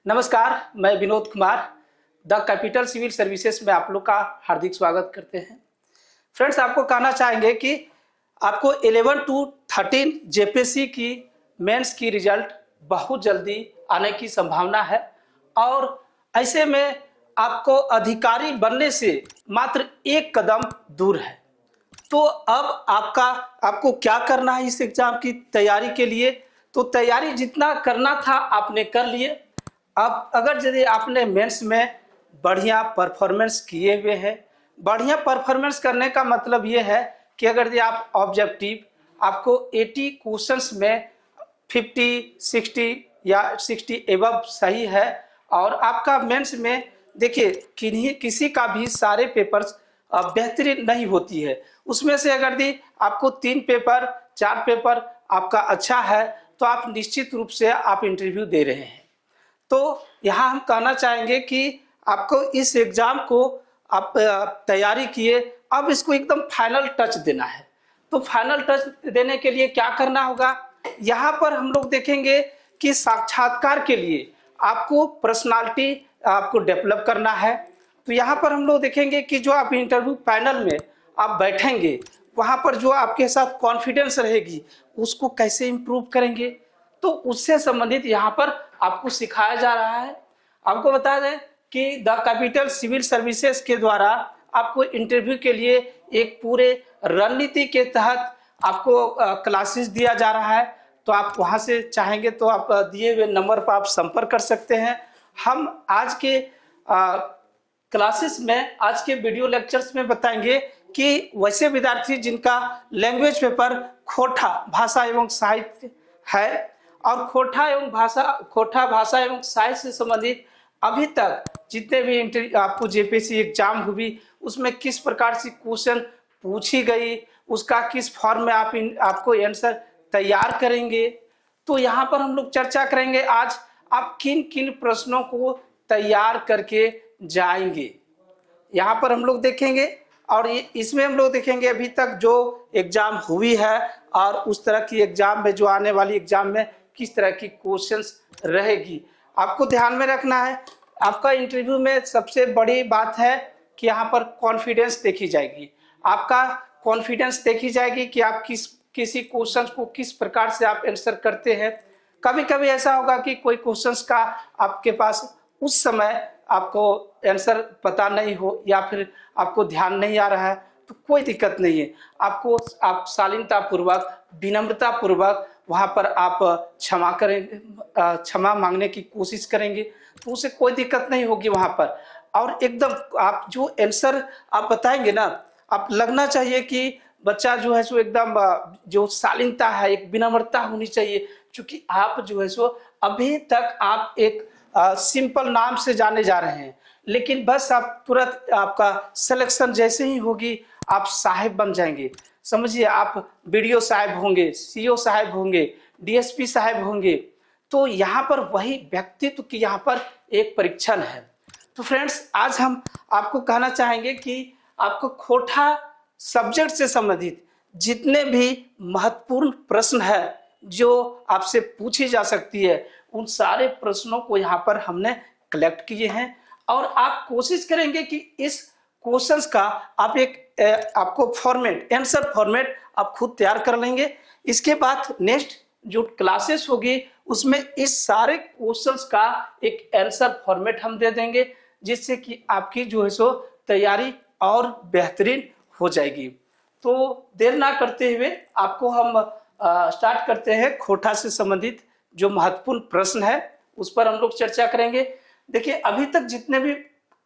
नमस्कार, मैं Vinod Kumar the capital civil services में आप लोग का हार्दिक स्वागत करते हैं। फ्रेंड्स, आपको कहना चाहेंगे कि आपको 11 to 13 जेपीएससी की मेंस की रिजल्ट बहुत जल्दी आने की संभावना है और ऐसे में आपको अधिकारी बनने से मात्र एक कदम दूर है। तो अब आपको क्या करना है इस एग्जाम की तैयारी के लिए? तो तैयारी जितना करना था आपने कर लिए। अब अगर यदि आपने मेंस में बढ़िया परफॉर्मेंस किए हुए हैं, बढ़िया परफॉर्मेंस करने का मतलब ये है कि अगर यदि आप ऑब्जेक्टिव आपको 80 क्वेश्चंस में 50, 60 या 60 एबव सही है और आपका मेंस में देखिए किसी का भी सारे पेपर्स बेहतरीन नहीं होती है, उसमें से अगर यदि आपको 3 पेपर 4 पेपर आपका अच्छा है तो आप निश्चित रूप से आप इंटरव्यू दे रहे हैं। तो यहाँ हम कहना चाहेंगे कि आपको इस एग्जाम को आप तैयारी किए, अब इसको एकदम फाइनल टच देना है। तो फाइनल टच देने के लिए क्या करना होगा, यहाँ पर हम लोग देखेंगे कि साक्षात्कार के लिए आपको पर्सनालिटी आपको डेवलप करना है। तो यहाँ पर हम लोग देखेंगे कि जो आप इंटरव्यू पैनल में आप बैठेंगे वहाँ पर जो आपके साथ कॉन्फिडेंस रहेगी उसको कैसे इम्प्रूव करेंगे, तो उससे संबंधित यहाँ पर आपको सिखाया जा रहा है। आपको बता दें कि द कैपिटल सिविल सर्विसेज के द्वारा आपको इंटरव्यू के लिए एक पूरे रणनीति के तहत आपको क्लासेस दिया जा रहा है। तो आप वहाँ से चाहेंगे तो आप दिए हुए नंबर पर आप संपर्क कर सकते हैं। हम आज के क्लासेस में, आज के वीडियो लेक्चर्स में बताएंगे कि वैसे विद्यार्थी जिनका लैंग्वेज पेपर खोटा भाषा एवं साहित्य है और खोटा भाषा एवं साहित्य से संबंधित अभी तक जितने भी आपको जेपीएससी एग्जाम हुई उसमें किस प्रकार से क्वेश्चन पूछी गई, उसका किस फॉर्म में आपको आंसर तैयार करेंगे। तो यहाँ पर हम लोग चर्चा करेंगे आज आप किन किन प्रश्नों को तैयार करके जाएंगे, यहाँ पर हम लोग देखेंगे। और इसमें हम लोग देखेंगे अभी तक जो एग्जाम हुई है और उस तरह की एग्जाम में जो आने वाली एग्जाम में किस तरह की क्वेश्चंस रहेगी। आपको ध्यान में रखना है, आपका इंटरव्यू में सबसे बड़ी बात है कि यहाँ पर कॉन्फिडेंस देखी जाएगी, आपका कॉन्फिडेंस देखी जाएगी कि आप किसी क्वेश्चन को किस प्रकार से आप आंसर करते हैं। कभी कभी ऐसा होगा कि कोई क्वेश्चंस का आपके पास उस समय आपको आंसर पता नहीं हो या फिर आपको ध्यान नहीं आ रहा है, तो कोई दिक्कत नहीं है। आप शालीनता पूर्वक, विनम्रता पूर्वक वहाँ पर आप क्षमा मांगने की कोशिश करेंगे तो उसे कोई दिक्कत नहीं होगी वहाँ पर। और एकदम आप जो आंसर आप बताएंगे ना, आप लगना चाहिए कि बच्चा जो है सो एकदम जो शालीनता है, एक विनम्रता होनी चाहिए, क्योंकि आप जो है सो अभी तक आप एक सिंपल नाम से जाने जा रहे हैं, लेकिन बस आप तुरंत आपका सिलेक्शन जैसे ही होगी आप साहिब बन जाएंगे। समझिए, आप बीडीओ साहब होंगे, सीओ साहब होंगे, डीएसपी साहब होंगे। तो यहाँ पर वही व्यक्तित्व की यहाँ पर एक परीक्षण है। तो फ्रेंड्स, आज हम आपको कहना चाहेंगे कि आपको खोटा सब्जेक्ट से संबंधित जितने भी महत्वपूर्ण प्रश्न है जो आपसे पूछी जा सकती है, उन सारे प्रश्नों को यहाँ पर हमने कलेक्ट किए हैं और आप कोशिश करेंगे कि इस क्वेश्चंस का आप आपको फॉर्मेट, आंसर फॉर्मेट आप खुद तैयार कर लेंगे। इसके बाद नेक्स्ट जो क्लासेस होगी उसमें इस सारे क्वेश्चंस का एक आंसर फॉर्मेट हम दे देंगे, जिससे कि आपकी जो है सो तैयारी और बेहतरीन हो जाएगी। तो देर ना करते हुए आपको हम स्टार्ट करते हैं। खोटा से संबंधित जो महत्वपूर्ण प्रश्न है उस पर हम लोग चर्चा करेंगे। देखिए, अभी तक जितने भी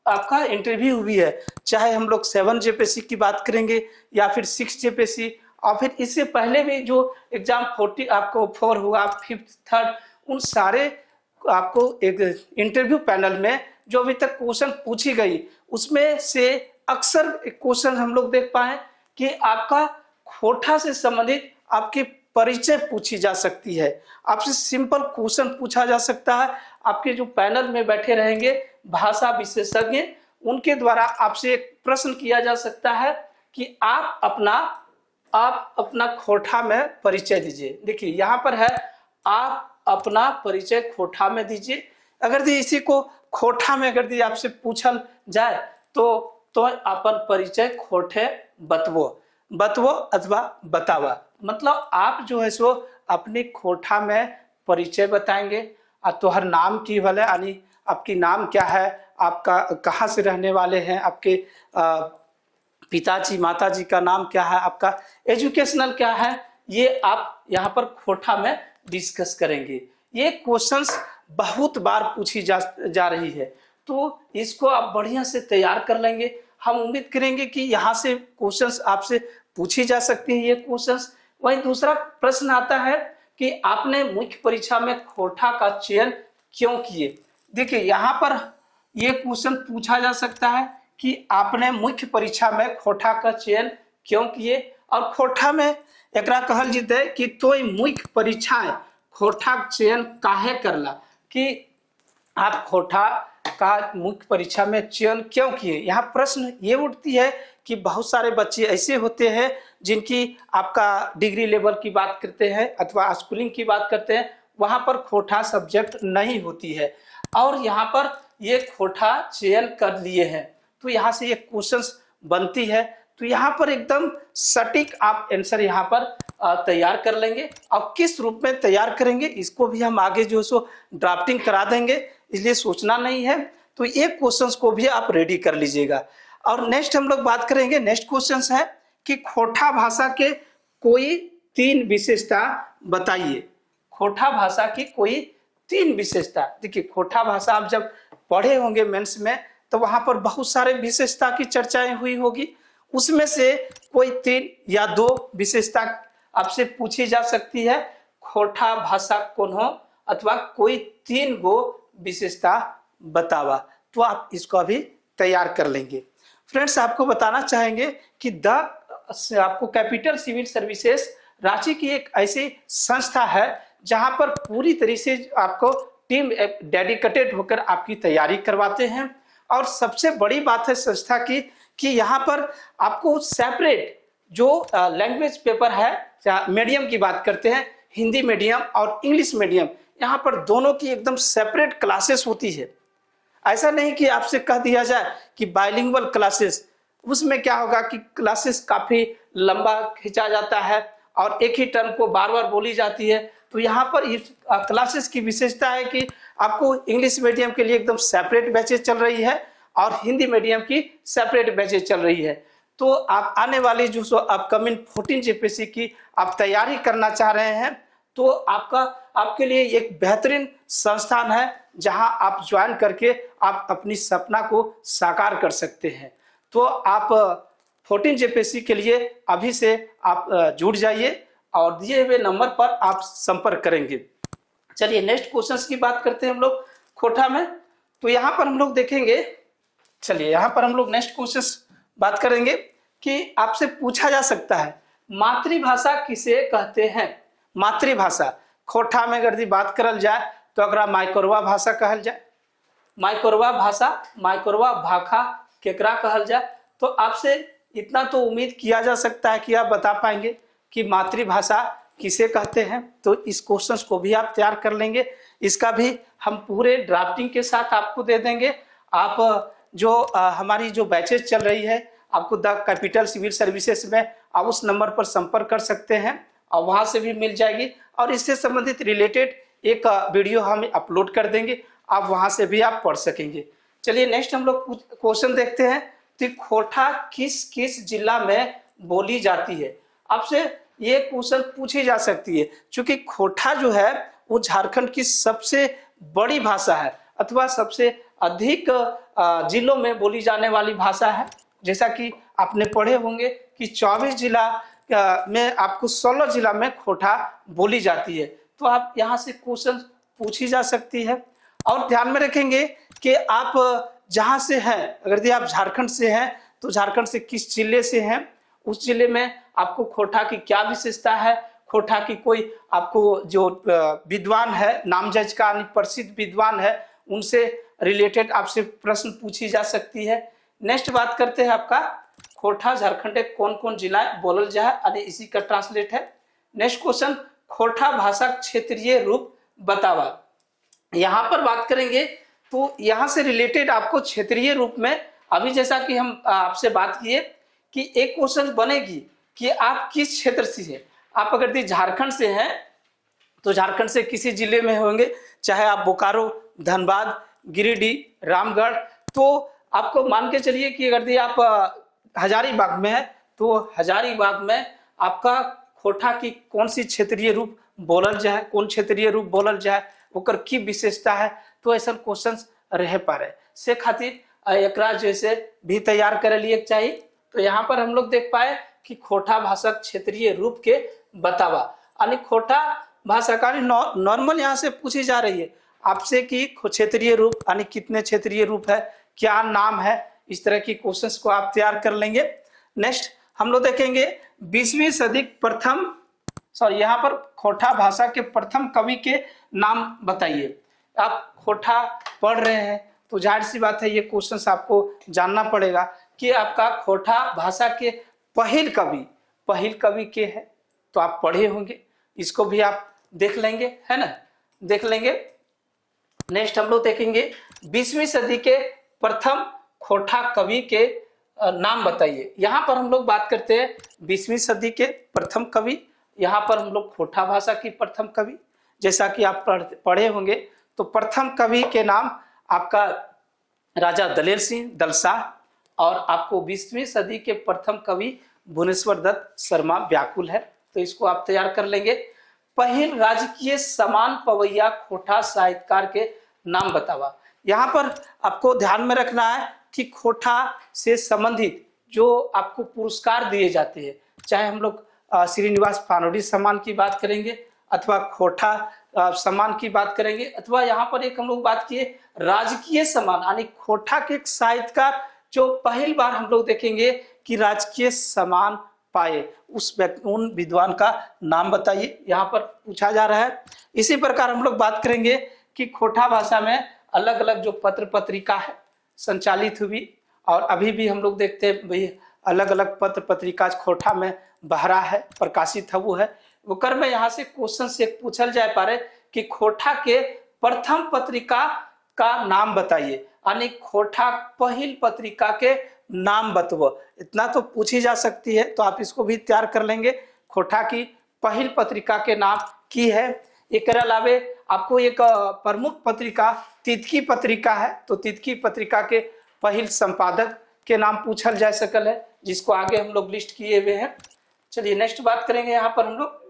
आपका इंटरव्यू हुई है, चाहे हम लोग 7 जेपीएससी की बात करेंगे या फिर 6 जेपीएससी और फिर इससे पहले भी जो एग्जाम 40 आपको 4 हुआ, 5th 3rd, उन सारे आपको एक इंटरव्यू पैनल में जो अभी तक क्वेश्चन पूछी गई उसमें से अक्सर क्वेश्चन हम लोग देख पाए कि आपका खोटा से संबंधित आपकी परिचय पूछी जा सकती है, आपसे सिंपल क्वेश्चन पूछा जा सकता है। आपके जो पैनल में बैठे रहेंगे भाषा विशेषज्ञ, उनके द्वारा आपसे एक प्रश्न किया जा सकता है कि आप अपना खोटा में परिचय दीजिए। देखिए यहाँ पर है, आप अपना परिचय खोटा में दीजिए। अगर दी इसी को खोठा में अगर दी आपसे पूछल जाए तो अपन परिचय खोठे बतवो, बतवो अथवा बतावा, मतलब आप जो है सो अपनी खोठा में परिचय बताएंगे। तोहर नाम की भले यानी आपकी नाम क्या है, आपका कहाँ से रहने वाले हैं, आपके पिताजी माताजी का नाम क्या है, आपका एजुकेशनल क्या है, ये आप यहाँ पर खोठा में डिस्कस करेंगे। ये क्वेश्चंस बहुत बार पूछी जा रही है, तो इसको आप बढ़िया से तैयार कर लेंगे। हम उम्मीद करेंगे कि यहाँ से क्वेश्चंस आपसे पूछी जा सकती है ये क्वेश्चंस। वहीं दूसरा प्रश्न आता है कि आपने मुख्य परीक्षा में खोठा का चयन क्यों किए। देखिए यहाँ पर यह क्वेश्चन पूछा जा सकता है कि आपने मुख्य परीक्षा में खोठा का चयन क्यों किए, और खोठा में एकरा कहल जीते कि तोय मुख्य परीक्षाएं खोठा चयन काहे करला, कि आप खोठा का मुख्य परीक्षा में चयन क्यों किए। यहाँ प्रश्न ये उठती है कि बहुत सारे बच्चे ऐसे होते हैं जिनकी आपका डिग्री लेवल की बात करते हैं अथवा स्कूलिंग की बात करते हैं, वहां पर खोठा सब्जेक्ट नहीं होती है और यहाँ पर ये खोठा चयन कर लिए हैं, तो यहाँ से ये क्वेश्चंस बनती है। तो यहाँ पर एकदम सटीक आप आंसर यहाँ पर तैयार कर लेंगे। अब किस रूप में तैयार करेंगे इसको भी हम आगे जो सो ड्राफ्टिंग करा देंगे, इसलिए सोचना नहीं है। तो ये क्वेश्चंस को भी आप रेडी कर लीजिएगा। और नेक्स्ट हम लोग बात करेंगे, नेक्स्ट क्वेश्चंस है कि खोठा भाषा के कोई 3 विशेषता बताइए। खोठा भाषा की कोई 3 विशेषता। देखिए खोठा भाषा आप जब पढ़े होंगे मेंस में तो वहां पर बहुत सारे विशेषता की चर्चाएं हुई होगी, उसमें से कोई 3 या 2 विशेषता आपसे पूछी जा सकती है। खोठा भाषा कौन हो अथवा कोई 3 गो विशेषता बतावा, तो आप इसको अभी तैयार कर लेंगे। फ्रेंड्स आपको बताना चाहेंगे कि आपको कैपिटल सिविल सर्विसेज रांची की एक ऐसी संस्था है जहां पर पूरी तरीके से आपको टीम डेडिकेटेड होकर आपकी तैयारी करवाते हैं। और सबसे बड़ी बात है संस्था की कि यहाँ पर आपको सेपरेट जो लैंग्वेज पेपर है, मीडियम की बात करते हैं, हिंदी मीडियम और इंग्लिश मीडियम, यहाँ पर दोनों की एकदम सेपरेट क्लासेस होती है। ऐसा नहीं कि आपसे कह दिया जाए कि बाइलिंगुअल क्लासेस, उसमें क्या होगा कि क्लासेस काफी लंबा खींचा जाता है और एक ही टर्म को बार बार बोली जाती है। तो यहाँ पर इस क्लासेस की विशेषता है कि आपको इंग्लिश मीडियम के लिए एकदम सेपरेट बैचेज चल रही है और हिंदी मीडियम की सेपरेट बैचेज चल रही है। तो आप आने वाली जो सो अपकमिंग 14 जेपीएससी की आप तैयारी करना चाह रहे हैं तो आपके लिए एक बेहतरीन संस्थान है जहां आप ज्वाइन करके आप अपनी सपना को साकार कर सकते हैं। तो आप 14 जेपीएससी के लिए अभी से आप जुड़ जाइए और दिए हुए नंबर पर आप संपर्क करेंगे। चलिए नेक्स्ट क्वेश्चंस की बात करते हैं हम लोग खोठा में। तो यहाँ पर हम लोग देखेंगे, चलिए यहाँ पर हम लोग नेक्स्ट क्वेश्चंस बात करेंगे कि आपसे पूछा जा सकता है मातृभाषा किसे कहते हैं। मातृभाषा खोठा में अगर बात करल जाए तो अगर माइकोरवा भाषा कहल जाए, माइकोरवा भाषा, माइकोरवा भाखा केकरा कहल जाए, तो आपसे इतना तो उम्मीद किया जा सकता है कि आप बता पाएंगे कि मातृभाषा किसे कहते हैं। तो इस क्वेश्चंस को भी आप तैयार कर लेंगे, इसका भी हम पूरे ड्राफ्टिंग के साथ आपको दे देंगे। आप जो हमारी जो बैचेज चल रही है आपको द कैपिटल सिविल सर्विसेज में आप उस नंबर पर संपर्क कर सकते हैं और वहां से भी मिल जाएगी और इससे संबंधित रिलेटेड एक वीडियो हम अपलोड कर देंगे, आप वहां से भी आप पढ़ सकेंगे। चलिए नेक्स्ट हम लोग क्वेश्चन देखते हैं कि खोठा किस किस जिला में बोली जाती है। आपसे ये क्वेश्चन पूछी जा सकती है क्योंकि खोठा जो है वो झारखंड की सबसे बड़ी भाषा है अथवा सबसे अधिक जिलों में बोली जाने वाली भाषा है। जैसा कि आपने पढ़े होंगे कि 24 जिला में आपको 16 जिला में खोठा बोली जाती है। तो आप यहाँ से क्वेश्चन पूछी जा सकती है। और ध्यान में रखेंगे कि आप जहाँ से हैं, अगर आप झारखंड से हैं तो झारखंड से किस जिले से हैं, उस जिले में आपको खोठा की क्या विशेषता है, खोठा की कोई आपको जो विद्वान है, नामजज का प्रसिद्ध विद्वान है, उनसे रिलेटेड आपसे प्रश्न पूछी जा सकती है। नेक्स्ट बात करते हैं आपका खोठा झारखंड कौन कौन जिला बोलल जाए, यानी इसी का ट्रांसलेट है। नेक्स्ट क्वेश्चन खोठा भाषा क्षेत्रीय रूप बतावा। यहाँ पर बात करेंगे तो यहाँ से रिलेटेड आपको क्षेत्रीय रूप में, अभी जैसा कि हम आपसे बात किए कि एक क्वेश्चन बनेगी कि आप किस क्षेत्र से हैं। आप अगर झारखंड से हैं तो झारखंड से किसी जिले में होंगे, चाहे आप बोकारो, धनबाद, गिरिडीह, रामगढ़, तो आपको मान के चलिए कि अगर आप हजारीबाग में है तो हजारीबाग में आपका खोटा की कौन सी क्षेत्रीय रूप बोलल जाए, कौन क्षेत्रीय रूप बोलल जाए, ओकर की विशेषता है, तो ऐसा क्वेश्चन रह पारे से खातिर एकरा जैसे भी तैयार करे लिए चाहिए। तो यहाँ पर हम लोग देख पाए कि खोटा भाषा क्षेत्रीय रूप के बतावा, यानी खोटा भाषा का नॉर्मल यहाँ से पूछी जा रही है आपसे कि क्षेत्रीय रूप यानी कितने क्षेत्रीय रूप है, क्या नाम है, इस तरह की क्वेश्चंस को आप तैयार कर लेंगे। नेक्स्ट हम लोग देखेंगे 20वीं सदी प्रथम यहाँ पर खोटा भाषा के प्रथम कवि के नाम बताइए। आप खोटा पढ़ रहे हैं तो जाहिर सी बात है ये क्वेश्चंस आपको जानना पड़ेगा कि आपका खोटा भाषा के पहल कवि के है, तो आप पढ़े होंगे, इसको भी आप देख लेंगे, है ना, देख लेंगे। नेक्स्ट हम लोग देखेंगे 20वीं सदी के प्रथम खोटा कवि के नाम बताइए। यहाँ पर हम लोग बात करते हैं 20वीं सदी के प्रथम कवि, यहाँ पर हम लोग खोटा भाषा की प्रथम कवि, जैसा कि आप पढ़े होंगे, तो प्रथम कवि के नाम आपका राजा दलेर सिंह दलसाह, और आपको 20वीं सदी के प्रथम कवि भुवनेश्वर दत्त शर्मा व्याकुल है, तो इसको आप तैयार कर लेंगे। पहिल राजकीय समान पवैया खोटा साहित्यकार के नाम बतावा। यहाँ पर आपको ध्यान में रखना है कि खोटा से संबंधित जो आपको पुरस्कार दिए जाते हैं, चाहे हम लोग श्रीनिवास फानोडी सम्मान की बात करेंगे अथवा खोटा सम्मान की बात करेंगे, अथवा यहाँ पर एक हम लोग बात किए राजकीय सम्मान, यानी खोटा के साहित्यकार जो पहली बार हम लोग देखेंगे कि राजकीय सम्मान पाए, उन विद्वान का नाम बताइए, यहाँ पर पूछा जा रहा है। इसी प्रकार हम लोग बात करेंगे कि खोटा भाषा में अलग अलग जो पत्र पत्रिका है संचालित हुई, और अभी भी हम लोग देखते हैं भाई अलग अलग पत्र पत्रिका खोटा में बहरा है, प्रकाशित है, वो है वो कर में यहाँ से क्वेश्चन से पूछल जाए पारे कि खोटा के प्रथम पत्रिका का नाम बताइए, यानी खोटा पहिल पत्रिका के नाम बतवो, इतना तो पूछी जा सकती है, तो आप इसको भी तैयार कर लेंगे। खोटा की पहिल पत्रिका के नाम की है। एक अलावे आपको एक प्रमुख पत्रिका तितकी पत्रिका है, तो तितकी पत्रिका के पहिल संपादक के नाम पूछल जा सकल है, जिसको आगे हम लोग लिस्ट किए हुए हैं। चलिए नेक्स्ट बात करेंगे, यहाँ पर हम लोग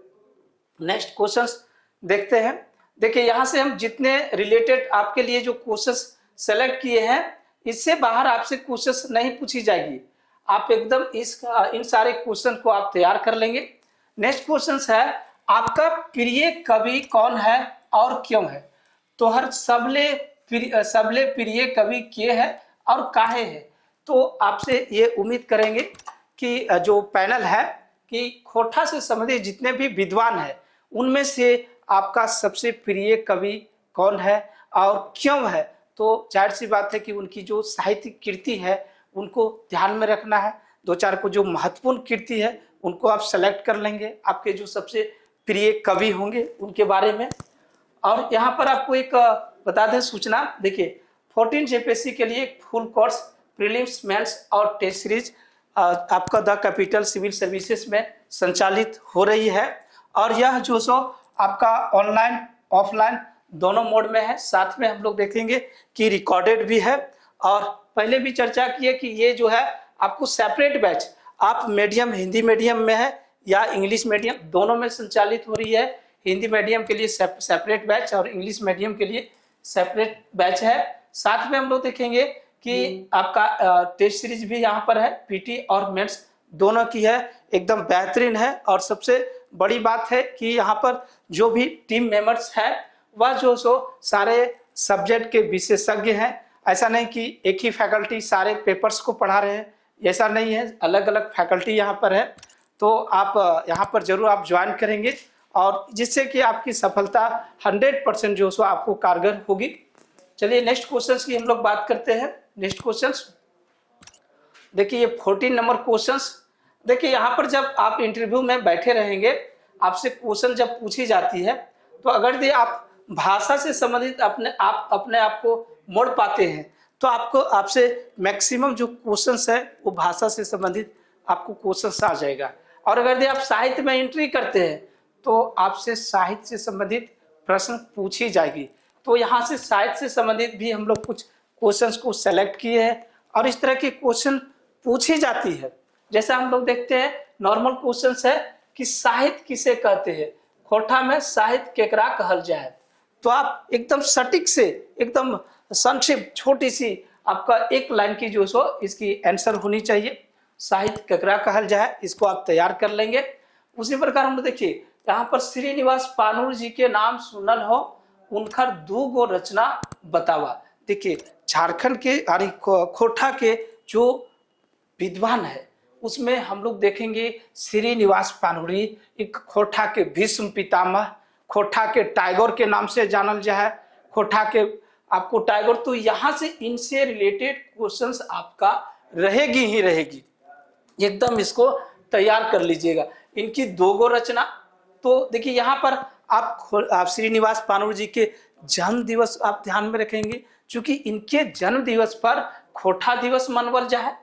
नेक्स्ट क्वेश्चंस देखते हैं। देखिए यहाँ से हम जितने रिलेटेड आपके लिए जो क्वेश्चंस सेलेक्ट किए हैं, इससे बाहर आपसे क्वेश्चंस नहीं पूछी जाएगी, आप एकदम इन सारे क्वेश्चन को आप तैयार कर लेंगे। नेक्स्ट क्वेश्चन है आपका प्रिय कवि कौन है और क्यों है। तो हर सबले प्रिय कवि के है और काहे है। तो आपसे ये उम्मीद करेंगे कि जो पैनल है कि खोटा से संबंधित जितने भी विद्वान हैं उनमें से आपका सबसे प्रिय कवि कौन है और क्यों है। तो जाहिर सी बात है कि उनकी जो साहित्यिक कृति है उनको ध्यान में रखना है। दो चार को जो महत्वपूर्ण कृति है उनको आप सेलेक्ट कर लेंगे, आपके जो सबसे प्रिय कवि होंगे उनके बारे में। और यहाँ पर आपको एक बता दें सूचना, देखिए 14 जेपीएससी के लिए एक फुल कोर्स प्रीलिम्स, मेंस और टेस्ट सीरीज आपका द कैपिटल सिविल सर्विसेज में संचालित हो रही है, और यह जो सो आपका ऑनलाइन ऑफलाइन दोनों मोड में है। साथ में हम लोग देखेंगे कि रिकॉर्डेड भी है, और पहले भी चर्चा की है कि ये जो है आपको सेपरेट बैच, आप मीडियम हिंदी मीडियम में है या इंग्लिश मीडियम, दोनों में संचालित हो रही है। हिंदी मीडियम के लिए सेपरेट बैच और इंग्लिश मीडियम के लिए सेपरेट बैच है। साथ में हम लोग देखेंगे कि आपका टेस्ट सीरीज भी यहाँ पर है, पीटी और मेंस दोनों की है, एकदम बेहतरीन है। और सबसे बड़ी बात है कि यहाँ पर जो भी टीम मेंबर्स है वह जो सो सारे सब्जेक्ट के विशेषज्ञ हैं। ऐसा नहीं कि एक ही फैकल्टी सारे पेपर्स को पढ़ा रहे हैं, ऐसा नहीं है, अलग अलग फैकल्टी यहाँ पर है। तो आप यहाँ पर जरूर आप ज्वाइन करेंगे, और जिससे कि आपकी सफलता 100% जो सो आपको कारगर होगी। चलिए नेक्स्ट क्वेश्चन की हम लोग बात करते हैं। नेक्स्ट क्वेश्चन देखिए, ये 14 नंबर क्वेश्चन। देखिए यहाँ पर जब आप इंटरव्यू में बैठे रहेंगे, आपसे क्वेश्चन जब पूछी जाती है, तो अगर आप भाषा से संबंधित अपने आप को मोड़ पाते हैं तो आपको आपसे मैक्सिमम जो क्वेश्चंस है वो भाषा से संबंधित आपको क्वेश्चंस आ जाएगा। और अगर आप साहित्य में एंट्री करते हैं तो आपसे साहित्य से संबंधित प्रश्न पूछी जाएगी। तो यहाँ से साहित्य से संबंधित भी हम लोग कुछ क्वेश्चंस को सेलेक्ट किए हैं और इस तरह के क्वेश्चन पूछी जाती है। जैसे हम लोग देखते हैं नॉर्मल क्वेश्चंस है कि साहित्य किसे कहते हैं, खोटा में साहित्य केकरा कहल जाए। तो आप एकदम सटीक से एकदम संक्षिप्त छोटी सी आपका एक लाइन की जो सो इसकी आंसर होनी चाहिए, साहित्य केकरा कहल जाए, इसको आप तैयार कर लेंगे। उसी प्रकार हम देखिए यहाँ पर श्रीनिवास पानूर जी के नाम सुनल हो, उनकर 2 गो रचना बतावा। देखिए झारखंड के यानी खोटा के जो विद्वान है उसमें हम लोग देखेंगे श्रीनिवास पानूरी एक खोटा के भीष्म पितामह, खोटा के टाइगर के नाम से जानल जाए, खोटा के आपको टाइगर। तो यहाँ से इनसे रिलेटेड क्वेश्चंस आपका रहेगी ही रहेगी, एकदम इसको तैयार कर लीजिएगा। इनकी 2 गो रचना, तो देखिए यहाँ पर आप श्रीनिवास पानूर जी के जन्म दिवस आप ध्यान में रखेंगे, क्योंकि इनके जन्म दिवस पर खोटा दिवस मनावल जाए,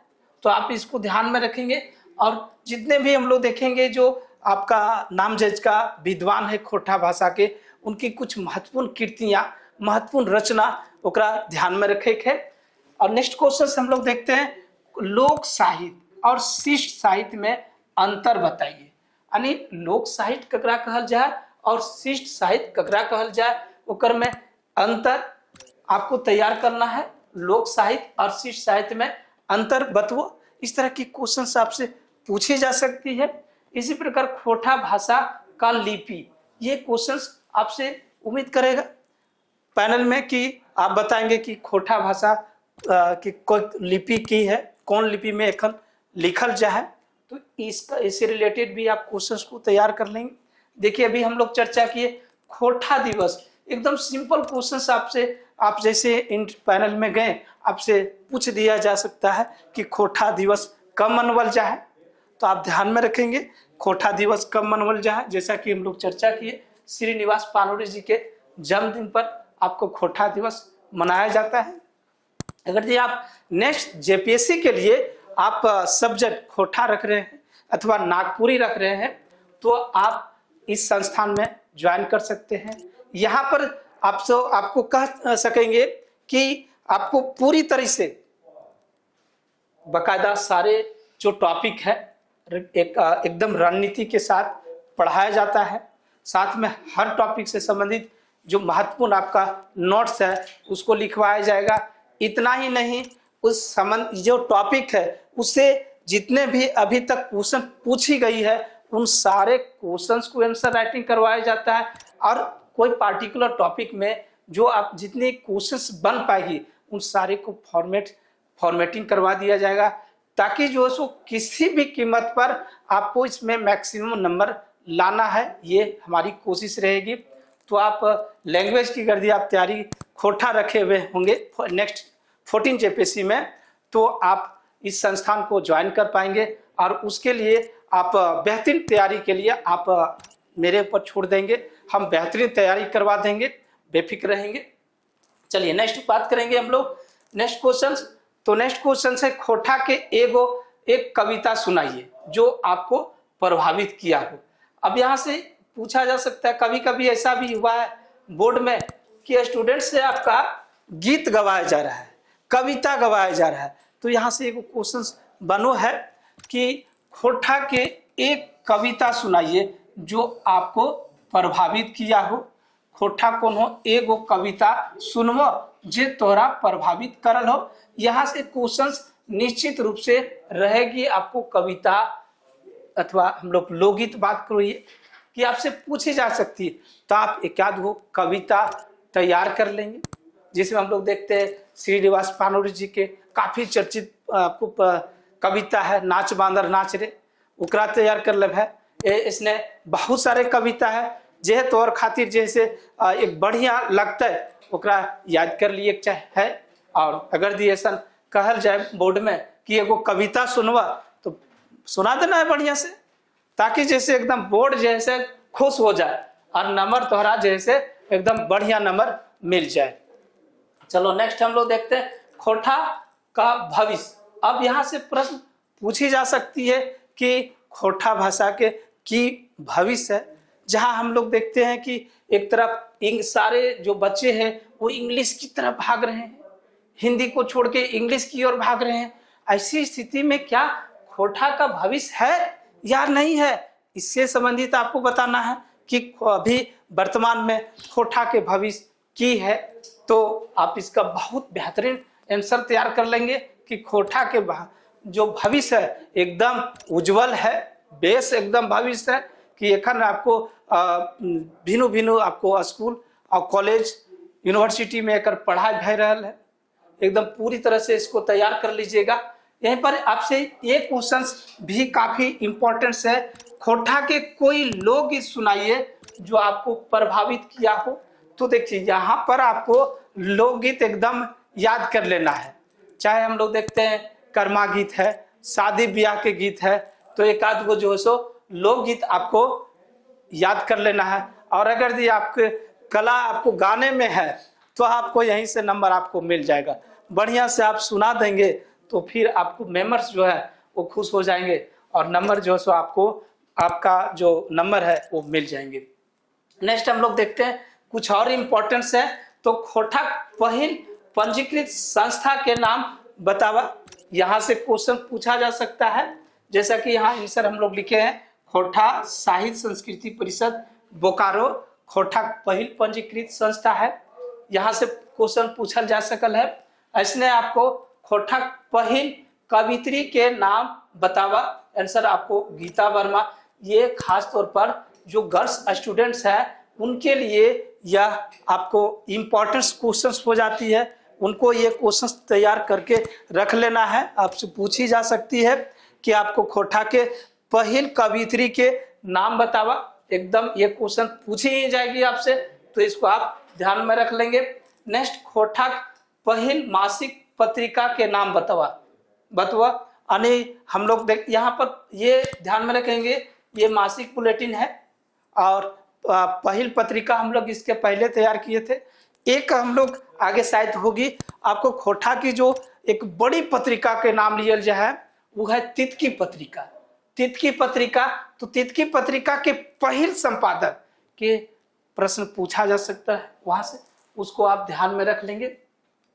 तो आप इसको ध्यान में रखेंगे। और जितने भी हम लोग देखेंगे जो आपका नामजद का विद्वान है खोटा भाषा के, उनकी कुछ महत्वपूर्ण कृतियां, महत्वपूर्ण रचना ओकरा ध्यान में रखे है। और नेक्स्ट क्वेश्चन हम लोग देखते हैं, लोक साहित्य और शिष्ट साहित्य में अंतर बताइए। यानी लोक साहित्य ककरा कहल जाए और शिष्ट साहित्य ककरा कहल जाए, ओकर में अंतर आपको तैयार करना है। लोक साहित्य और शिष्ट साहित्य में अंतर बतवो। इस तरह की क्वेश्चन आपसे पूछी जा सकती है। इसी प्रकार खोटा भाषा का लिपि, ये क्वेश्चंस आपसे उम्मीद करेगा पैनल में कि आप बताएंगे कि खोटा भाषा की कोई लिपि की है, कौन लिपि में एखन लिखल जाए, तो इससे रिलेटेड भी आप क्वेश्चंस को तैयार कर लेंगे। देखिए अभी हम लोग चर्चा किए खोटा दिवस, एकदम सिंपल क्वेश्चंस आपसे, आप जैसे इन पैनल में गए आपसे पूछ दिया जा सकता है कि खोटा दिवस कब मनावल जाए, तो आप ध्यान में रखेंगे खोटा दिवस कब मनावल जाए। जैसा कि हम लोग चर्चा किए श्रीनिवास पानूरी जी के जन्मदिन पर आपको खोटा दिवस मनाया जाता है। अगर जी आप नेक्स्ट जेपीएससी के लिए आप सब्जेक्ट खोटा रख रहे हैं अथवा नागपुरी रख रहे हैं, तो आप इस संस्थान में ज्वाइन कर सकते हैं। यहाँ पर आपको कह सकेंगे कि आपको पूरी तरह से बाकायदा सारे जो टॉपिक है एकदम रणनीति के साथ पढ़ाया जाता है। साथ में हर टॉपिक से संबंधित जो महत्वपूर्ण आपका नोट्स है उसको लिखवाया जाएगा। इतना ही नहीं, उस संबंध जो टॉपिक है उससे जितने भी अभी तक क्वेश्चन पूछी गई है उन सारे क्वेश्चंस को आंसर राइटिंग करवाया जाता है। और कोई पार्टिकुलर टॉपिक में जो आप जितने क्वेश्चंस बन पाएगी उन सारे को फॉर्मेटिंग करवा दिया जाएगा, ताकि जो सो किसी भी कीमत पर आपको इसमें मैक्सिमम नंबर लाना है, ये हमारी कोशिश रहेगी। तो आप लैंग्वेज की अगर आप तैयारी खोटा रखे हुए होंगे नेक्स्ट 14 जेपीएससी में, तो आप इस संस्थान को ज्वाइन कर पाएंगे। और उसके लिए आप बेहतरीन तैयारी के लिए आप मेरे ऊपर छोड़ देंगे, हम बेहतरीन तैयारी करवा देंगे, बेफिक्र रहेंगे। चलिए नेक्स्ट बात करेंगे हम लोग नेक्स्ट क्वेश्चन। तो नेक्स्ट क्वेश्चन है खोटा के एक कविता सुनाइए जो आपको प्रभावित किया हो। अब यहाँ से पूछा जा सकता है, कभी कभी ऐसा भी हुआ है बोर्ड में कि स्टूडेंट से आपका गीत गवाया जा रहा है, कविता गवाया जा रहा है, तो यहाँ से एक क्वेश्चन बनो है कि खोटा के एक कविता सुनाइए जो आपको प्रभावित किया हो। खोटा कोनो एगो कविता सुनवो जे तोरा प्रभावित करल हो। यहाँ से क्वेश्चंस निश्चित रूप से रहेगी आपको कविता अथवा हम लोग लोकगीत बात करो ये कि आपसे पूछी जा सकती है, तो आप एक आध वो कविता तैयार कर लेंगे। जिसमें हम लोग देखते हैं श्रीनिवास पानूरी जी के काफी चर्चित आपको कविता है नाच बांदर नाच रे, ओकरा तैयार कर ले है। इसने बहुत सारे कविता है जे तोर खातिर जैसे एक बढ़िया लगता है ओकरा याद कर लिए चाहे है। और अगर दी ऐसा कहल जाए बोर्ड में कि एगो कविता सुनवा तो सुना देना है बढ़िया से, ताकि जैसे एकदम बोर्ड जैसे खुश हो जाए और नंबर तोहरा जैसे एकदम बढ़िया नंबर मिल जाए। चलो नेक्स्ट हम लोग देखते हैं खोटा का भविष्य। अब यहाँ से प्रश्न पूछी जा सकती है कि खोटा भाषा के की भविष्य है, जहाँ हम लोग देखते हैं कि एक तरफ सारे जो बच्चे हैं वो इंग्लिश की तरफ भाग रहे हैं, हिंदी को छोड़ के इंग्लिश की ओर भाग रहे हैं। ऐसी स्थिति में क्या खोटा का भविष्य है या नहीं है, इससे संबंधित आपको बताना है कि अभी वर्तमान में खोटा के भविष्य की है, तो आप इसका बहुत बेहतरीन आंसर तैयार कर लेंगे कि खोटा के जो भविष्य है एकदम उज्जवल है, बेस एकदम भविष्य है कि एखन आपको भिन्न भिन्न आपको स्कूल और कॉलेज यूनिवर्सिटी में एकर पढ़ाई भय रहा है, एकदम पूरी तरह से इसको तैयार कर लीजिएगा। यहीं पर आपसे ये क्वेश्चंस भी काफी इंपॉर्टेंट है, खोटा के कोई लोकगीत सुनाइए जो आपको प्रभावित किया हो। तो देखिए यहाँ पर आपको लोकगीत एकदम याद कर लेना है, चाहे हम लोग देखते हैं कर्मा गीत है, शादी ब्याह के गीत है, तो एक आध गो जो है सो लोकगीत आपको याद कर लेना है। और अगर ये आपके कला आपको गाने में है तो आपको यहीं से नंबर आपको मिल जाएगा, बढ़िया से आप सुना देंगे तो फिर आपको मेंबर्स जो है वो खुश हो जाएंगे और नंबर जो है सो आपको आपका जो नंबर है वो मिल जाएंगे। नेक्स्ट हम लोग देखते हैं कुछ और इम्पोर्टेंस है, तो खोटा पहिल पंजीकृत संस्था के नाम बतावा। यहाँ से क्वेश्चन पूछा जा सकता है, जैसा कि यहाँ आंसर हम लोग लिखे हैं खोटा साहित्य संस्कृति परिषद बोकारो खोटा पहिल पंजीकृत संस्था है। यहाँ से क्वेश्चन पूछा जा सकल है। ऐसने आपको खोटा पहिल कवित्री के नाम बतावा, आंसर आपको गीता वर्मा। ये खास तौर पर जो गर्ल्स स्टूडेंट्स हैं उनके लिए यह आपको इम्पोर्टेंट क्वेश्चंस हो जाती है, उनको ये क्वेश्चंस तैयार करके रख लेना है। आपसे पूछी जा सकती है कि आपको खोटा के पहिल कवित्री के नाम बतावा, एकदम ये क्वेश्चन पूछी ही जाएगी आपसे, तो इसको आप ध्यान में रख लेंगे। नेक्स्ट खोटा पहिल मासिक पत्रिका के नाम बतवा यानी हम लोग देख यहाँ पर ये ध्यान में रखेंगे, ये मासिक बुलेटिन है और पहिल पत्रिका हम लोग इसके पहले तैयार किए थे। एक हम लोग आगे शायद होगी आपको खोटा की जो एक बड़ी पत्रिका के नाम लिया जाए वो है तितकी पत्रिका। तितकी पत्रिका, तो तितकी पत्रिका के पहिल संपादक के प्रश्न पूछा जा सकता है, वहां से उसको आप ध्यान में रख लेंगे।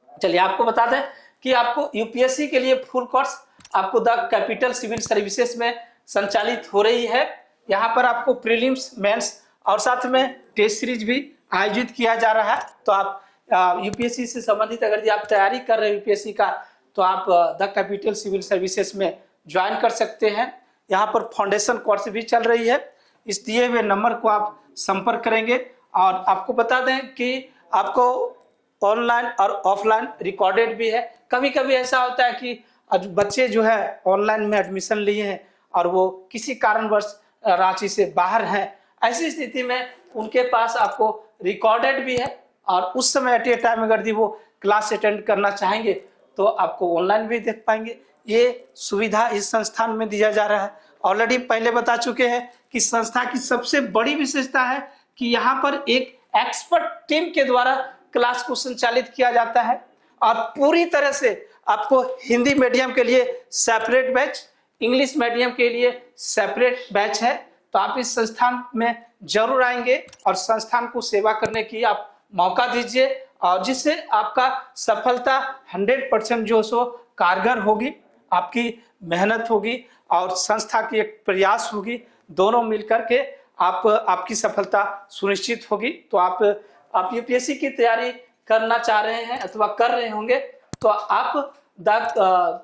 चलिए आपको बता दें कि आपको यूपीएससी के लिए फुल कोर्स आपको द कैपिटल सिविल सर्विसेज में संचालित हो रही है। यहाँ पर आपको प्रीलिम्स, मेंस और साथ में टेस्ट सीरीज भी आयोजित किया जा रहा है। तो आप यूपीएससी से संबंधित अगर आप तैयारी कर रहे हैं यूपीएससी का, तो आप द कैपिटल सिविल सर्विसेज में ज्वाइन कर सकते हैं। यहाँ पर फाउंडेशन कोर्स भी चल रही है, इस दिए हुए नंबर को आप संपर्क करेंगे। और आपको बता दें कि आपको ऑनलाइन और ऑफलाइन रिकॉर्डेड भी है। कभी कभी ऐसा होता है कि बच्चे जो है ऑनलाइन में एडमिशन लिए हैं और वो किसी कारणवश रांची से बाहर हैं, ऐसी स्थिति में उनके पास आपको रिकॉर्डेड भी है और उस समय एट ए टाइम अगर वो क्लास अटेंड करना चाहेंगे तो आपको ऑनलाइन भी देख पाएंगे। ये सुविधा इस संस्थान में दिया जा रहा है। ऑलरेडी पहले बता चुके हैं कि संस्था की सबसे बड़ी विशेषता है कि यहाँ पर एक एक्सपर्ट टीम के द्वारा क्लास को संचालित किया जाता है और पूरी तरह से आपको हिंदी मीडियम के लिए सेपरेट बैच, इंग्लिश मीडियम के लिए सेपरेट बैच है। तो आप इस संस्थान में जरूर आएंगे और संस्थान को सेवा करने की आप मौका दीजिए और जिससे आपका सफलता 100% जो सो कारगर होगी, आपकी मेहनत होगी और संस्था की एक प्रयास होगी, दोनों मिलकर के आपकी सफलता सुनिश्चित होगी। तो आप यूपीएससी की तैयारी करना चाह रहे हैं अथवा कर रहे होंगे तो आप द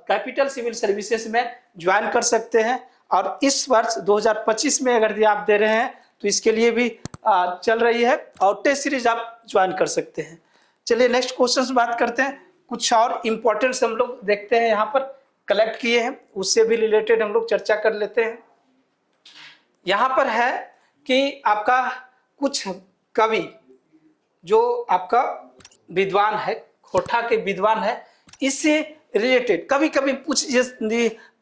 कैपिटल सिविल सर्विसेज में ज्वाइन कर सकते हैं। और इस वर्ष 2025 में अगर आप दे रहे हैं तो इसके लिए भी चल रही है और टेस्ट सीरीज आप ज्वाइन कर सकते हैं। चलिए नेक्स्ट क्वेश्चन बात करते हैं। कुछ और इम्पोर्टेंट्स हम लोग देखते हैं, यहाँ पर कलेक्ट किए हैं, उससे भी रिलेटेड हम लोग चर्चा कर लेते हैं। यहाँ पर है कि आपका कुछ कवि जो आपका विद्वान है, खोटा के विद्वान है, इससे रिलेटेड कभी कभी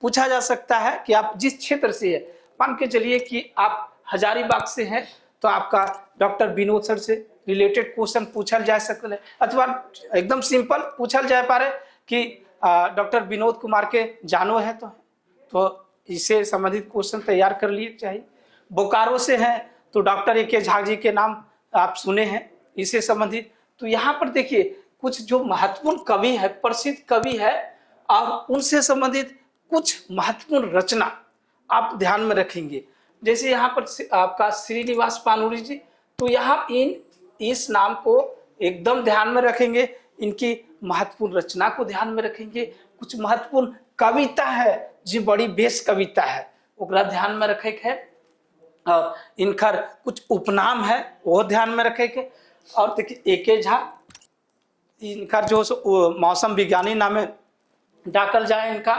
पूछा जा सकता है कि आप जिस क्षेत्र से है, मान के चलिए कि आप हजारीबाग से हैं तो आपका डॉक्टर विनोद सर से रिलेटेड क्वेश्चन पूछल जा सकते अथवा एकदम सिंपल पूछल जा पारे कि डॉक्टर विनोद कुमार के जानो है तो इससे संबंधित क्वेश्चन तैयार कर लिए चाहिए। बोकारो से हैं तो डॉक्टर ए के झा जी के नाम आप सुने हैं, इससे संबंधित। तो यहाँ पर देखिए कुछ जो महत्वपूर्ण कवि है, प्रसिद्ध कवि है, और उनसे संबंधित कुछ महत्वपूर्ण रचना आप ध्यान में रखेंगे। जैसे यहाँ पर आपका श्रीनिवास पानुरी जी, तो यहाँ इस नाम को एकदम ध्यान में रखेंगे, इनकी महत्वपूर्ण रचना को ध्यान में रखेंगे। कुछ महत्वपूर्ण कविता है जी, बड़ी बेस कविता है, ओकरा ध्यान में रखे है। और इनकर कुछ उपनाम है वो ध्यान में रखे के। और देखिए ए के झा, इनका जो मौसम विज्ञानी नाम है डाकल जाए इनका।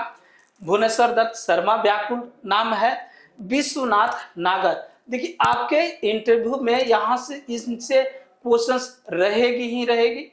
भुवनेश्वर दत्त शर्मा व्याकुल नाम है। विश्वनाथ नागर, देखिए आपके इंटरव्यू में यहाँ से इनसे क्वेश्चंस रहेगी ही रहेगी,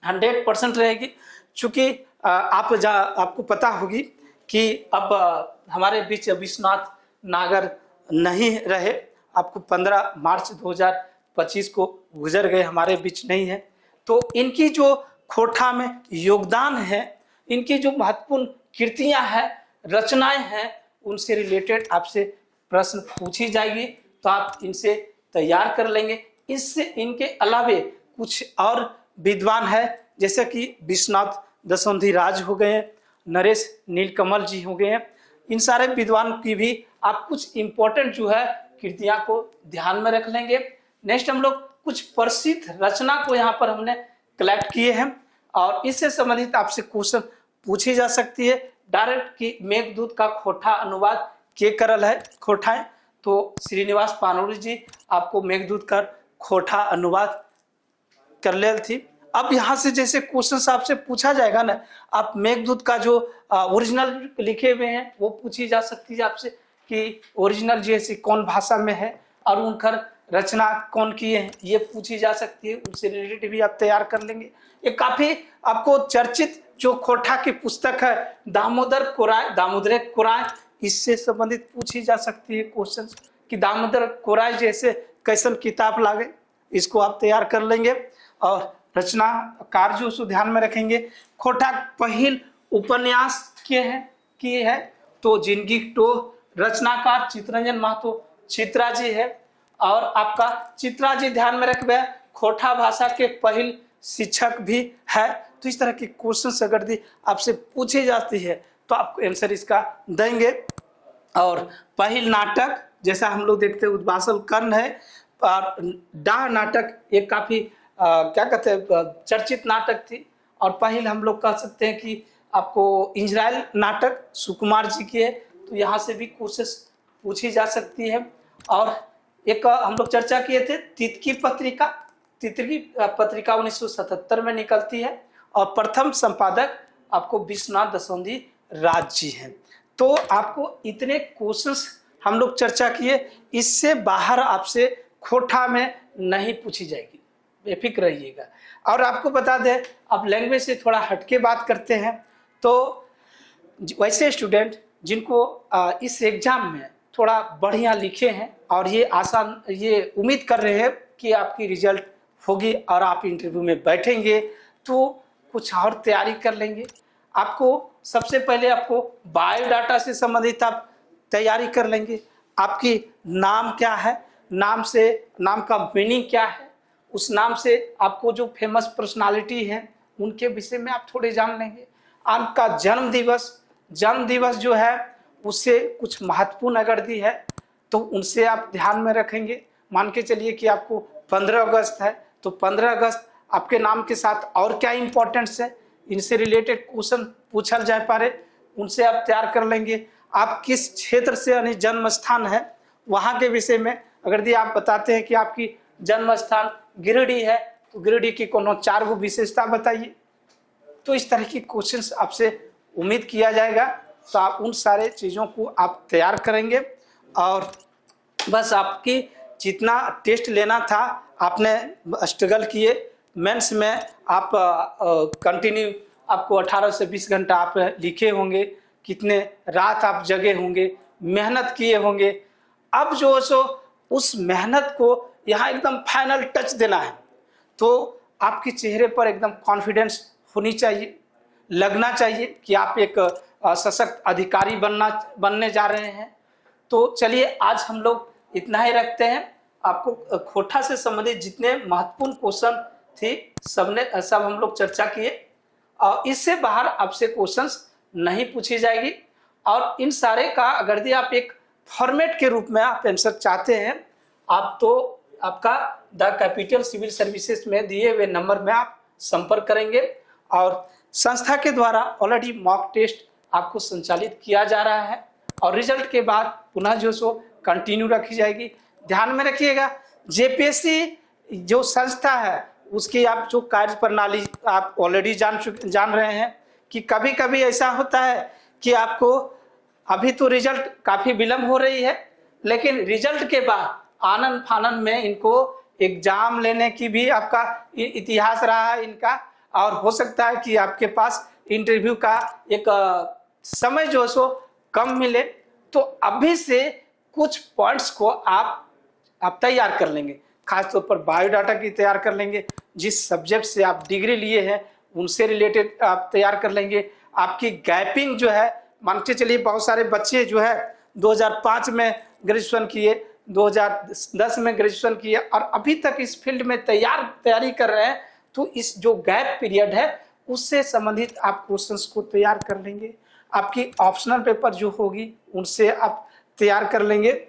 100% रहेगी। चूंकि आपको पता होगी कि अब हमारे बीच विश्वनाथ नागर नहीं रहे, आपको 15 मार्च 2025 को गुजर गए, हमारे बीच नहीं है। तो इनकी जो खोटा में योगदान है, इनकी जो महत्वपूर्ण कृतियां हैं, रचनाएं हैं, उनसे रिलेटेड आपसे प्रश्न पूछी जाएगी, तो आप इनसे तैयार कर लेंगे। इससे इनके अलावे कुछ और विद्वान है, जैसे कि विश्वनाथ दसौंधी राज हो गए हैं, नरेश नीलकमल जी हो गए हैं। इन सारे विद्वान की भी आप कुछ इंपॉर्टेंट जो है कृतियां को ध्यान में रख लेंगे। नेक्स्ट हम लोग कुछ प्रसिद्ध रचना को यहाँ पर हमने कलेक्ट किए हैं, और इससे संबंधित आपसे क्वेश्चन पूछी जा सकती है डायरेक्ट कि मेघदूत का खोटा अनुवाद के करल है खोठाएं, तो श्रीनिवास पानुरी जी आपको मेघदूत का खोटा अनुवाद कर ले थी। अब यहाँ से जैसे क्वेश्चन आपसे पूछा जाएगा ना, आप मेघदूत का जो ओरिजिनल लिखे हुए हैं वो पूछी जा सकती है आपसे कि ओरिजिनल जैसे कौन भाषा में है और उनका रचना कौन की है, ये पूछी जा सकती है। उनसे रिलेटेड भी आप तैयार कर लेंगे। ये काफी आपको चर्चित जो खोटा की पुस्तक है दामोदर कोराय, इससे संबंधित पूछी जा सकती है क्वेश्चन कि दामोदर कोराय जैसे कैसन किताब लागे, इसको आप तैयार कर लेंगे। और रचनाकार जो उसको ध्यान में रखेंगे। खोटा पहल उपन्यास किए है तो जिंदगी तो रचनाकार चितरंजन महतो चित्रा जी है। और आपका चित्रा जी ध्यान में रखबे, खोटा भाषा के पहल शिक्षक भी है। तो इस तरह के क्वेश्चन अगर दी आपसे पूछी जाती है तो आपको आंसर इसका देंगे। और पहल नाटक जैसा हम लोग देखते हैं उद्वासल कर्ण है, और डाह नाटक एक काफी क्या कहते हैं चर्चित नाटक थी। और पहल हम लोग कह सकते हैं कि आपको इंजराइल नाटक सुकुमार जी की है, तो यहाँ से भी कोशिश पूछी जा सकती है। और एक हम लोग चर्चा किए थे तितकी पत्रिका 1977 में निकलती है, और प्रथम संपादक आपको विश्वनाथ दसौंधी राज जी हैं। तो आपको इतने क्वेश्चंस हम लोग चर्चा किए, इससे बाहर आपसे खोटा में नहीं पूछी जाएगी, बेफिक्र रहिएगा। और आपको बता दें, अब लैंग्वेज से थोड़ा हटके बात करते हैं, तो वैसे स्टूडेंट जिनको इस एग्जाम में थोड़ा बढ़िया लिखे हैं और ये आसान, ये उम्मीद कर रहे हैं कि आपकी रिजल्ट होगी और आप इंटरव्यू में बैठेंगे, तो कुछ और तैयारी कर लेंगे। आपको सबसे पहले आपको बायोडाटा से संबंधित आप तैयारी कर लेंगे। आपकी नाम क्या है, नाम का मीनिंग क्या है, उस नाम से आपको जो फेमस पर्सनालिटी है उनके विषय में आप थोड़े जान लेंगे। आपका जन्म दिवस जो है उससे कुछ महत्वपूर्ण अगर दी है तो उनसे आप ध्यान में रखेंगे। मान के चलिए कि आपको 15 अगस्त है, तो 15 अगस्त आपके नाम के साथ और क्या इंपॉर्टेंस है, इनसे रिलेटेड क्वेश्चन पूछल जा पारे, उनसे आप तैयार कर लेंगे। आप किस क्षेत्र से यानी जन्म स्थान है वहाँ के विषय में अगर दी आप बताते हैं कि आपकी जन्म स्थान गिरिडीह है, तो गिरिडीह की कोनो 4 गो विशेषता बताइए। तो इस तरह की क्वेश्चंस आपसे उम्मीद किया जाएगा, तो आप उन सारे चीज़ों को आप तैयार करेंगे। और बस आपकी जितना टेस्ट लेना था आपने स्ट्रगल किए, मेंस में आप कंटिन्यू आपको 18 से 20 घंटा आप लिखे होंगे, कितने रात आप जगे होंगे, मेहनत किए होंगे। अब जो सो उस मेहनत को यहाँ एकदम फाइनल टच देना है, तो आपके चेहरे पर एकदम कॉन्फिडेंस होनी चाहिए, लगना चाहिए कि आप एक सशक्त अधिकारी बनने जा रहे हैं। तो चलिए आज हम लोग इतना ही रखते हैं। आपको खोटा से संबंधित जितने महत्वपूर्ण क्वेश्चन थे सब हम लोग चर्चा किए, और इससे बाहर आपसे क्वेश्चंस नहीं पूछी जाएगी। और इन सारे का अगर यदि आप एक फॉर्मेट के रूप में आप आंसर चाहते हैं, आप तो आपका द कैपिटल सिविल सर्विसेज में दिए हुए नंबर में आप संपर्क करेंगे, और संस्था के द्वारा ऑलरेडी मॉक टेस्ट आपको संचालित किया जा रहा है, और रिजल्ट के बाद पुनः जो सो कंटिन्यू रखी जाएगी। ध्यान में रखिएगा, जेपीएससी जो संस्था है उसकी आप जो कार्य प्रणाली आप ऑलरेडी जान रहे हैं कि कभी कभी ऐसा होता है कि आपको अभी तो रिजल्ट काफ़ी विलम्ब हो रही है, लेकिन रिजल्ट के बाद आनंद फानंद में इनको एग्जाम लेने की भी आपका इतिहास रहा है इनका, और हो सकता है कि आपके पास इंटरव्यू का एक समय जो सो कम मिले। तो अभी से कुछ पॉइंट्स को आप तैयार कर लेंगे, खासतौर पर बायोडाटा की तैयार कर लेंगे, जिस सब्जेक्ट से आप डिग्री लिए हैं उनसे रिलेटेड आप तैयार कर लेंगे। आपकी गैपिंग जो है, मान के चलिए बहुत सारे बच्चे जो है 2005 में ग्रेजुएशन किए, 2010 में ग्रेजुएशन किए और अभी तक इस फील्ड में तैयारी कर रहे हैं, तो इस जो गैप पीरियड है उससे संबंधित आप क्वेश्चंस को तैयार कर लेंगे। आपकी ऑप्शनल पेपर जो होगी उनसे आप तैयार कर लेंगे।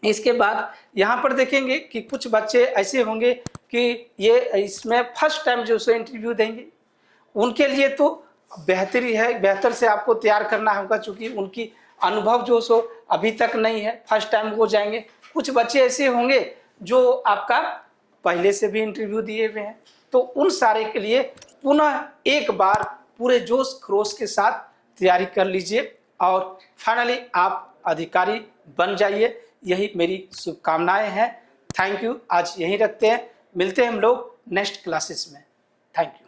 इसके बाद यहाँ पर देखेंगे कि कुछ बच्चे ऐसे होंगे कि ये इसमें फर्स्ट टाइम जो सो इंटरव्यू देंगे, उनके लिए तो बेहतर से आपको तैयार करना होगा, चूंकि उनकी अनुभव जो सो अभी तक नहीं है, फर्स्ट टाइम वो जाएंगे। कुछ बच्चे ऐसे होंगे जो आपका पहले से भी इंटरव्यू दिए हुए हैं, तो उन सारे के लिए पुनः एक बार पूरे जोश खरोश के साथ तैयारी कर लीजिए और फाइनली आप अधिकारी बन जाइए। यही मेरी शुभकामनाएं हैं। Thank you. आज यहीं रखते हैं, मिलते हैं हम लोग नेक्स्ट क्लासेस में। Thank you.